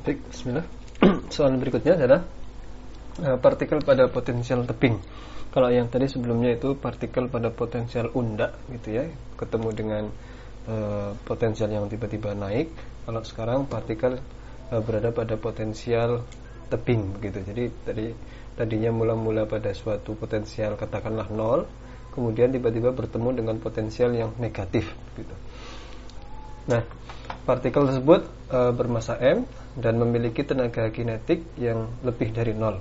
Baik, bismillah. Soal berikutnya adalah partikel pada potensial tebing. Kalau yang tadi sebelumnya itu partikel pada potensial undak gitu ya, ketemu dengan potensial yang tiba-tiba naik. Kalau sekarang partikel berada pada potensial tebing begitu. Jadi tadinya mula-mula pada suatu potensial katakanlah 0, kemudian tiba-tiba bertemu dengan potensial yang negatif gitu. Nah, partikel tersebut bermasa M dan memiliki tenaga kinetik yang lebih dari 0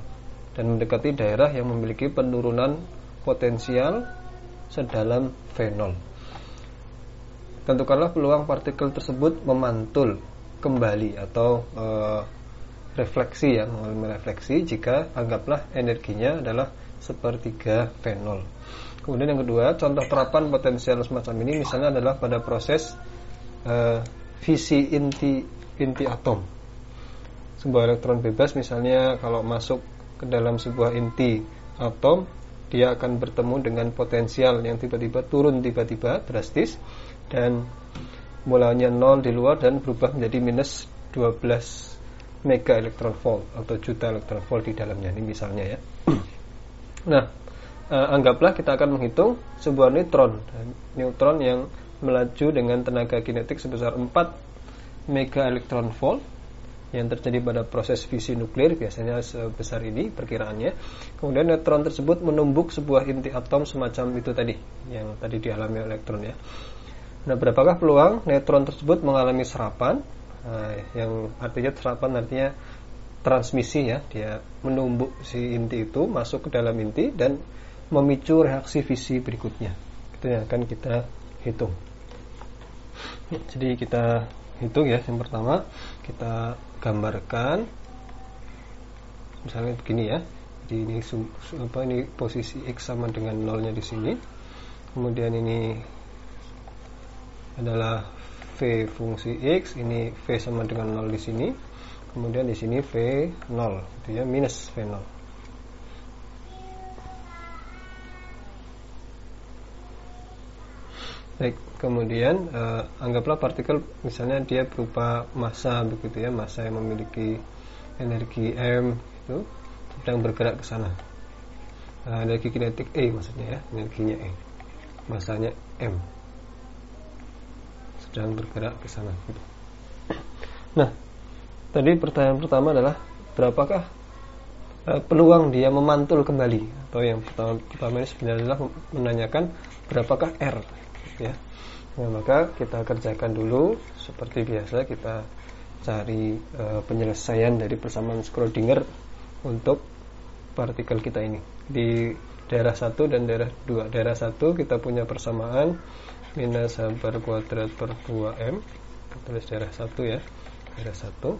dan mendekati daerah yang memiliki penurunan potensial sedalam V0. Tentukanlah peluang partikel tersebut memantul kembali atau refleksi ya, mengalami refleksi jika anggaplah energinya adalah sepertiga V0. Kemudian yang kedua, contoh terapan potensial semacam ini misalnya adalah pada proses fisi inti atom. Sebuah elektron bebas misalnya kalau masuk ke dalam sebuah inti atom, dia akan bertemu dengan potensial yang tiba-tiba turun tiba-tiba drastis dan mulanya 0 di luar dan berubah menjadi minus 12 mega elektron volt atau juta elektron volt di dalamnya, ini misalnya ya. Nah, anggaplah kita akan menghitung sebuah neutron yang melaju dengan tenaga kinetik sebesar 4 mega elektron volt yang terjadi pada proses fisi nuklir, biasanya sebesar ini perkiraannya. Kemudian neutron tersebut menumbuk sebuah inti atom semacam itu tadi, yang tadi dialami elektron ya. Nah, berapakah peluang neutron tersebut mengalami serapan? Yang artinya serapan artinya transmisi ya, dia menumbuk si inti itu masuk ke dalam inti dan memicu reaksi fisi berikutnya. Itu yang akan kita hitung. Jadi kita hitung ya. Yang pertama kita gambarkan misalnya begini ya. Jadi ini posisi X sama dengan 0-nya di sini. Kemudian ini adalah V fungsi X, ini V sama dengan 0 di sini. Kemudian di sini V0, itu ya, minus V0. Baik, kemudian anggaplah partikel misalnya dia berupa massa begitu ya, massa yang memiliki energi M itu sedang bergerak ke sana. Energi kinetik E maksudnya ya, energinya E, massanya M, sedang bergerak ke sana gitu. Nah, tadi pertanyaan pertama adalah berapakah peluang dia memantul kembali, atau yang pertama ini sebenarnya adalah menanyakan berapakah R ya. Nah, maka kita kerjakan dulu seperti biasa, kita cari penyelesaian dari persamaan Schrödinger untuk partikel kita ini di daerah 1 dan daerah 2. Daerah 1 kita punya persamaan minus h bar kuadrat per 2m, kita tulis daerah 1 ya, daerah 1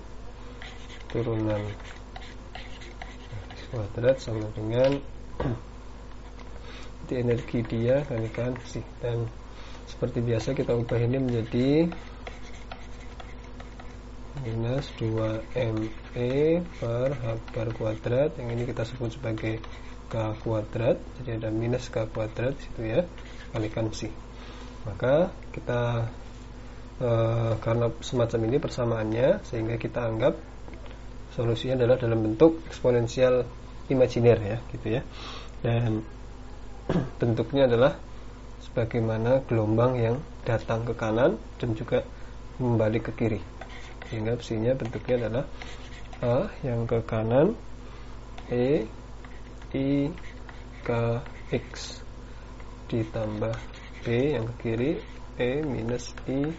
turunan kuadrat sama dengan di energi dia kalikan psi, dan seperti biasa kita ubah ini menjadi minus 2me per h bar kuadrat, yang ini kita sebut sebagai k kuadrat, jadi ada minus k kuadrat situ ya, kalikan psi. Maka kita karena semacam ini persamaannya, sehingga kita anggap solusinya adalah dalam bentuk eksponensial imajiner ya, gitu ya. Dan bentuknya adalah sebagaimana gelombang yang datang ke kanan dan juga membalik ke kiri, sehingga psinya bentuknya adalah A yang ke kanan E I K X ditambah B yang ke kiri E minus I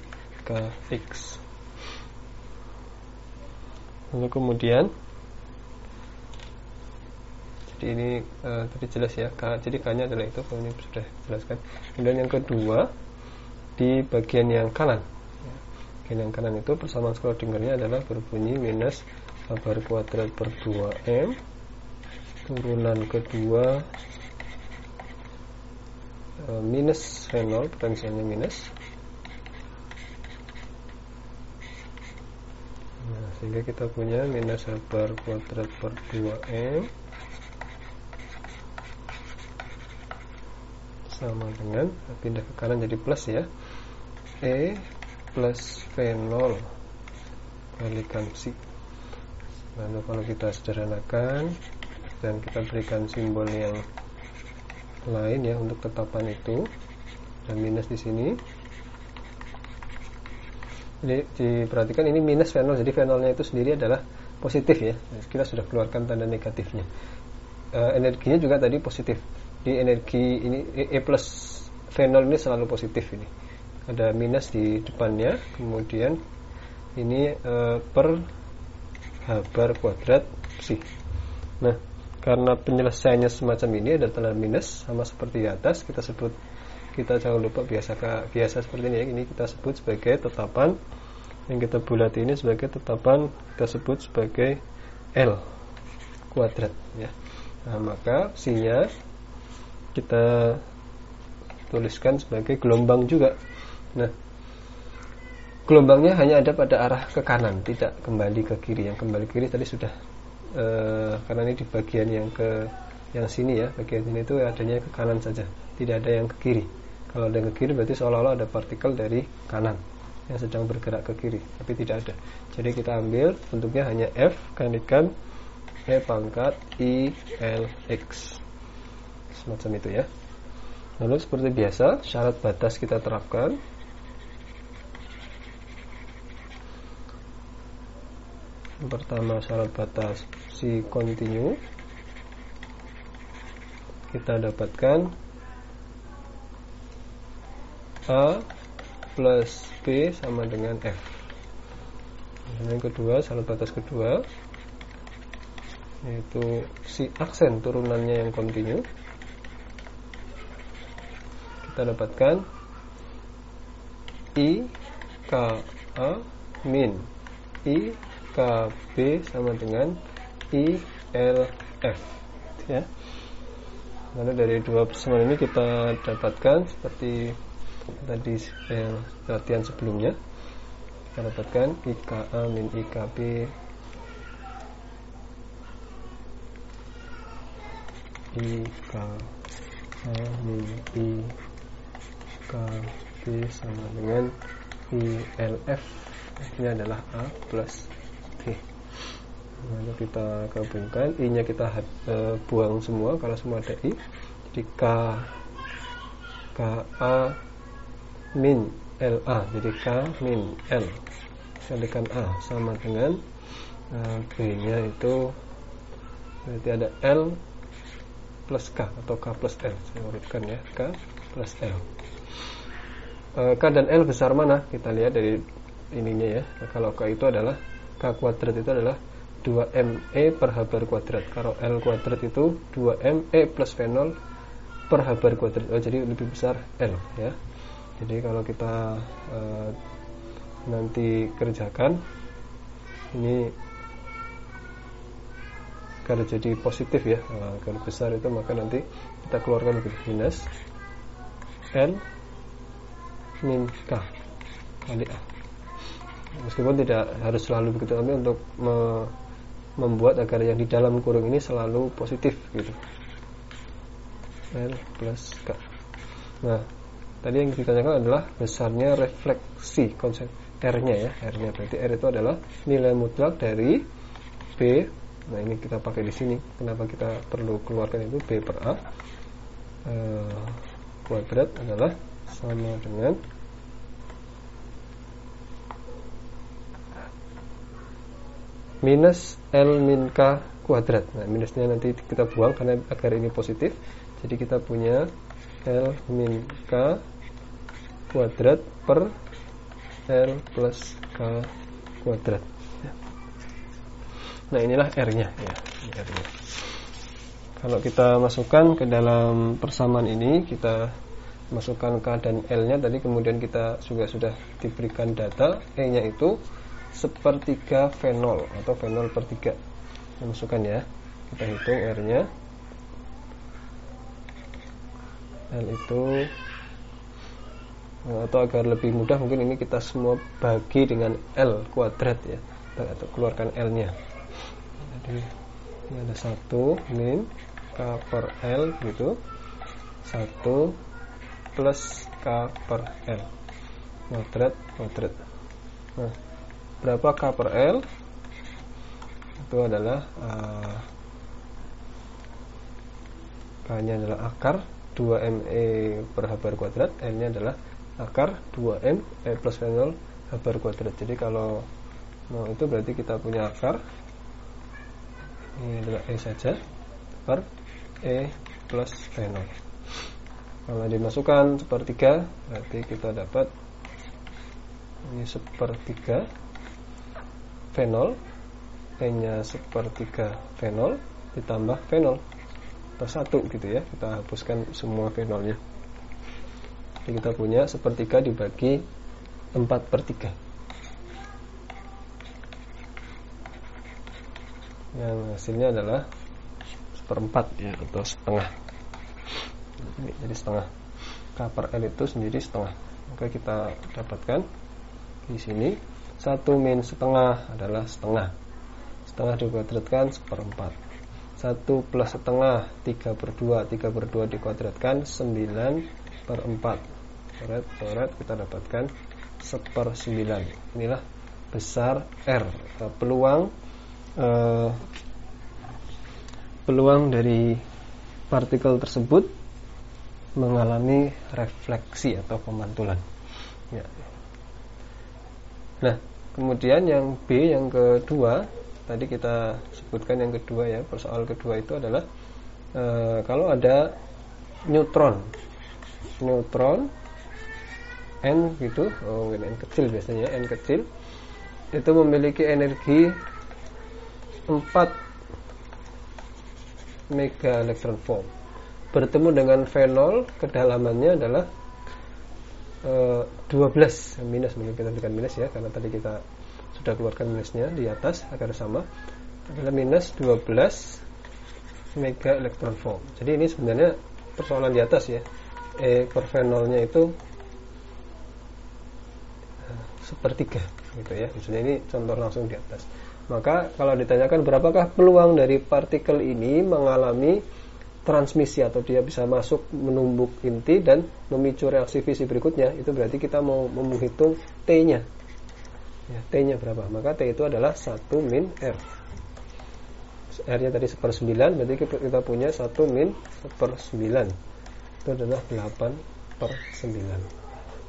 K X. Lalu kemudian jadi ini tadi jelas ya, jadi K-nya adalah itu, ini sudah jelaskan. Kemudian yang kedua di bagian yang kanan, bagian yang kanan itu persamaan Schrödingernya adalah berbunyi minus h bar kuadrat per 2m turunan kedua minus V0, potensialnya minus. Nah, sehingga kita punya minus h bar kuadrat per 2m sama dengan, pindah ke kanan jadi plus ya, E plus V0 kalikan psi. Lalu kalau kita sederhanakan dan kita berikan simbol yang lain ya untuk tetapan itu, dan minus di sini. Jadi diperhatikan ini minus fenol, jadi fenolnya itu sendiri adalah positif ya. Kita sudah keluarkan tanda negatifnya. Energinya juga tadi positif. Di energi ini E plus fenol ini selalu positif ini. Ada minus di depannya, kemudian ini per H bar kuadrat psi. Nah, karena penyelesaiannya semacam ini ada tanda minus sama seperti di atas, kita jangan lupa biasa seperti ini ya. Ini kita sebut sebagai tetapan, yang kita bulati ini sebagai tetapan kita sebut sebagai L kuadrat ya. Nah, maka psi-nya kita tuliskan sebagai gelombang juga. Nah, gelombangnya hanya ada pada arah ke kanan, tidak kembali ke kiri. Yang kembali ke kiri tadi sudah karena ini di bagian yang sini ya, bagian sini itu adanya ke kanan saja, tidak ada yang ke kiri. Kalau ada yang ke kiri berarti seolah-olah ada partikel dari kanan yang sedang bergerak ke kiri, tapi tidak ada. Jadi kita ambil bentuknya hanya F kalikan E pangkat I L X, semacam itu ya. Lalu seperti biasa syarat batas kita terapkan. Yang pertama syarat batas si kontinu, kita dapatkan A plus B sama dengan F. Yang kedua syarat batas kedua yaitu si aksen turunannya yang kontinu, kita dapatkan I K A min I K B sama dengan I L F ya. Lalu dari dua persamaan ini kita dapatkan seperti tadi latihan sebelumnya, kita dapatkan I K A min I K B I K A min I K B sama dengan I L F, ini adalah A plus B. Lalu kita gabungkan, I nya kita buang semua karena semua ada I. Jadi K A min L A, jadi K min L kalikan A sama dengan B nya itu berarti ada L plus K atau K plus L, saya urutkan ya, K plus L. K dan L besar mana? Kita lihat dari ininya ya. Nah, kalau K itu adalah K kuadrat itu adalah 2ME per H bar kuadrat. Kalau L kuadrat itu 2ME plus fenol per H bar kuadrat. Jadi lebih besar L ya. Jadi kalau kita nanti kerjakan ini kalau jadi positif ya, kalau besar itu maka nanti kita keluarkan begitu, minus L min K kali A. Meskipun tidak harus selalu begitu, tapi untuk membuat agar yang di dalam kurung ini selalu positif gitu, L plus K. Nah, tadi yang ditanyakan adalah besarnya refleksi, konsep R-nya ya. R-nya berarti R itu adalah nilai mutlak dari B. Nah, ini kita pakai di sini. Kenapa kita perlu keluarkan itu? B per A kuadrat adalah sama dengan minus L min K kuadrat. Nah, minusnya nanti kita buang karena agar ini positif. Jadi kita punya L min K kuadrat per L plus K kuadrat. Nah, inilah R-nya ya, R-nya. Kalau kita masukkan ke dalam persamaan ini, kita masukkan K dan L-nya tadi, kemudian kita juga sudah diberikan data E-nya itu sepertiga fenol atau fenol per 3. Kita masukkan ya, kita hitung R-nya. L itu, atau agar lebih mudah mungkin ini kita semua bagi dengan L kuadrat ya, atau keluarkan L-nya. Jadi ini ada 1 min K per L gitu, 1 plus K per L kuadrat. Nah, berapa K per L? itu adalah K-nya adalah akar 2Me per H bar kuadrat, N-nya adalah akar 2M E plus fenol H bar kuadrat. Jadi kalau mau itu berarti kita punya akar, ini adalah E saja, per E plus fenol. Kalau dimasukkan sepertiga, berarti kita dapat ini sepertiga fenol, E-nya sepertiga fenol ditambah fenol per 1 gitu ya. Kita hapuskan semua fenolnya. Jadi kita punya sepertiga dibagi 4/3, yang hasilnya adalah 1/4 ya, atau setengah. Jadi setengah. K per L itu sendiri setengah. Maka kita dapatkan di sini 1 min setengah adalah setengah. Setengah dikuadratkan 1/4. 1 plus setengah 3/2. 3/2 dikuadratkan 9/4. Coret kita dapatkan 1/9. Inilah besar R, peluang dari partikel tersebut mengalami refleksi atau pemantulan ya. Nah, kemudian yang B, yang kedua, tadi kita sebutkan yang kedua ya, persoalan kedua itu adalah kalau ada neutron N gitu, N kecil biasanya, N kecil itu memiliki energi 4 mega elektron volt, bertemu dengan fenol, kedalamannya adalah 12 minus, mungkin kita berikan minus ya, karena tadi kita sudah keluarkan minusnya di atas agar sama, adalah minus 12 mega elektron volt. Jadi ini sebenarnya persoalan di atas ya, E per fenolnya itu sepertiga gitu ya, maksudnya ini contoh langsung di atas. Maka kalau ditanyakan berapakah peluang dari partikel ini mengalami transmisi atau dia bisa masuk menumbuk inti dan memicu reaksi fisi berikutnya, itu berarti kita mau menghitung T-nya ya, T-nya berapa. Maka T itu adalah 1 min R. R-nya tadi 1/9, berarti kita punya 1 min 1/9, itu adalah 8/9.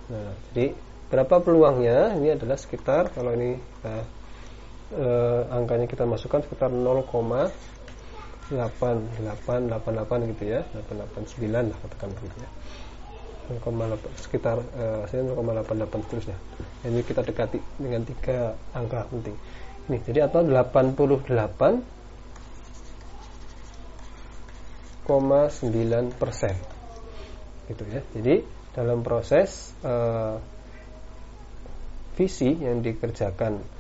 Nah, jadi berapa peluangnya? Ini adalah sekitar, kalau ini angkanya kita masukkan sekitar 0,8888 gitu ya, 889 lah katakan begitu ya, 0,8 sekitar hasilnya 0,88 seterusnya. Ini kita dekati dengan 3 angka penting ini, jadi atau 88,9% gitu ya. Jadi dalam proses fisi yang dikerjakan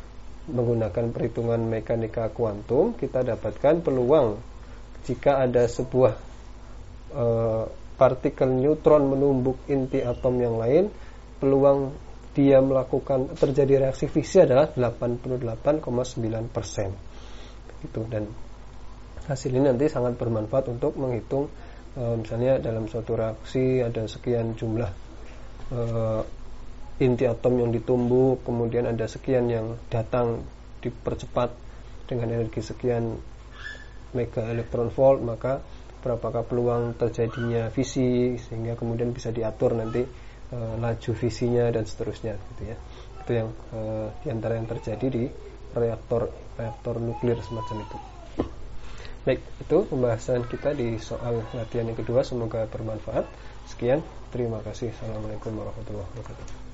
menggunakan perhitungan mekanika kuantum, kita dapatkan peluang jika ada sebuah partikel neutron menumbuk inti atom yang lain, peluang dia melakukan terjadi reaksi fisi adalah 88,9% gitu. Dan hasil ini nanti sangat bermanfaat untuk menghitung misalnya dalam suatu reaksi ada sekian jumlah inti atom yang ditumbuk, kemudian ada sekian yang datang dipercepat dengan energi sekian mega elektron volt, maka berapakah peluang terjadinya fisi, sehingga kemudian bisa diatur nanti laju fisinya dan seterusnya gitu ya. Itu yang diantara yang terjadi di reaktor nuklir semacam itu. Baik, itu pembahasan kita di soal latihan yang kedua, semoga bermanfaat. Sekian, terima kasih. Assalamualaikum warahmatullahi wabarakatuh.